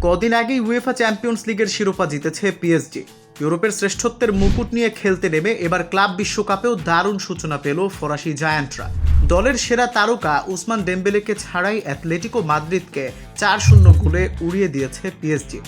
কদিন আগেই UEFA champions লিগের শিরোপা জিতেছে পিএসজি। ইউরোপের শ্রেষ্ঠত্বের মুকুট নিয়ে খেলতে নেমে এবার ক্লাব বিশ্বকাপেও দারুণ সূচনা পেল ফরাসি জায়ান্টরা। দলের সেরা তারকা উসমান ডেম্বেলেকে ছাড়াই অ্যাথলেটিকো মাদ্রিদকে 4-0 গোলে উড়িয়ে দিয়েছে পিএসজি।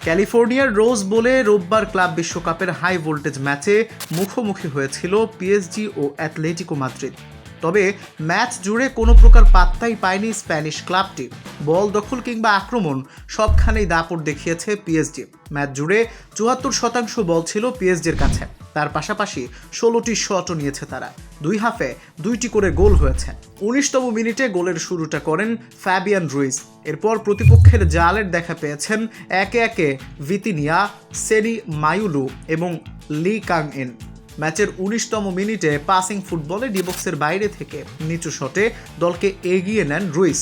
ক্যালিফোর্নিয়ার রোজ বোলে রোববার ক্লাব বিশ্বকাপের হাই ভোল্টেজ ম্যাচে মুখোমুখি হয়েছিল পিএসজি ও অ্যাথলেটিকো মাদ্রিদ। তবে ম্যাচ জুড়ে কোনো প্রকার পাত্তাই পায়নি স্প্যানিশ ক্লাবটি। বল দখল কিংবা আক্রমণ সবখানেই দাপট দেখিয়েছে পিএসজি। ম্যাচ জুড়ে 74% বল ছিল পিএসজির কাছে। তার পাশাপাশি 16টি শটও নিয়েছে তারা। দুই হাফে 2টি করে গোল হয়েছে। 19তম মিনিটে গোলের শুরুটা করেন ফ্যাবিয়ান রুইস। এরপর প্রতিপক্ষের জালের দেখা পেয়েছেন একে একে ভিতিনিয়া, সেরি মায়ুলু এবং লি কাং ইন। ম্যাচের 19তম মিনিটে পাসিং ফুটবলে ডিবক্সের বাইরে থেকে নিচু শটে দলকে এগিয়ে নেন রুইস।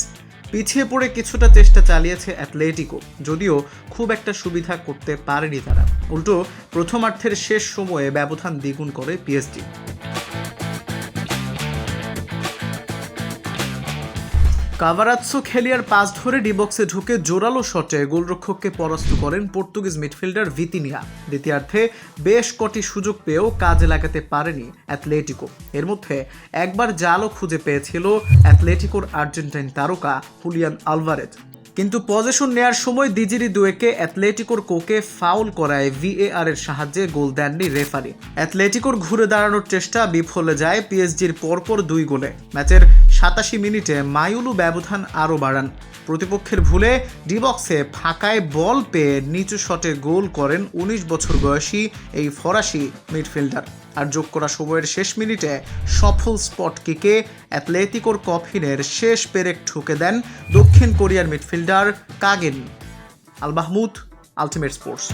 পিছিয়ে পড়ে কিছুটা চেষ্টা চালিয়েছে অ্যাথলেটিকো, যদিও খুব একটা সুবিধা করতে পারেনি তারা। উল্টো প্রথমার্ধের শেষ সময়ে ব্যবধান দ্বিগুণ করে পিএসজি। কাভারাৎসো খেলিয়ার পাস ধরে ডিবক্সে ঢুকে জোরালো শটে গোলরক্ষককে পরাস্ত করেন পর্তুগিজ মিডফিল্ডার ভিতিনিয়া। দ্বিতীয়ার্ধে বেশ কটি সুযোগ পেয়েও কাজে লাগাতে পারেনি অ্যাথলেটিকো। এর মধ্যে একবার জালও খুঁজে পেয়েছিল অ্যাথলেটিকোর আর্জেন্টাইন তারকা হুলিয়ান আলভারেজ। কিন্তু পজিশন নেয়ার সময় দিজিরি দুয়েকে অ্যাথলেটিকোর কোকে ফাউল করায় ভিএআর এর সাহায্যে গোল দেননি রেফারি। অ্যাথলেটিকোর ঘুরে দাঁড়ানোর চেষ্টা বিফলে যায় পিএসজির পরপর 2 গোলে। ম্যাচের 87 মিনিটে মায়ুলু ব্যবধান আরও বাড়ান। প্রতিপক্ষের ভুলে ডিবক্সে ফাঁকায় বল পেয়ে নিচু শটে গোল করেন 19 বছর বয়সী এই ফরাসি মিডফিল্ডার। আর যোগ করা সময়ের শেষ মিনিটে সফল স্পট কিকে অ্যাথলেটিকোর কফিনের শেষ পেরেক ঠুকে দেন দক্ষিণ কোরিয়ার midfielder কাগেন। Al Mahmud, ultimate sports.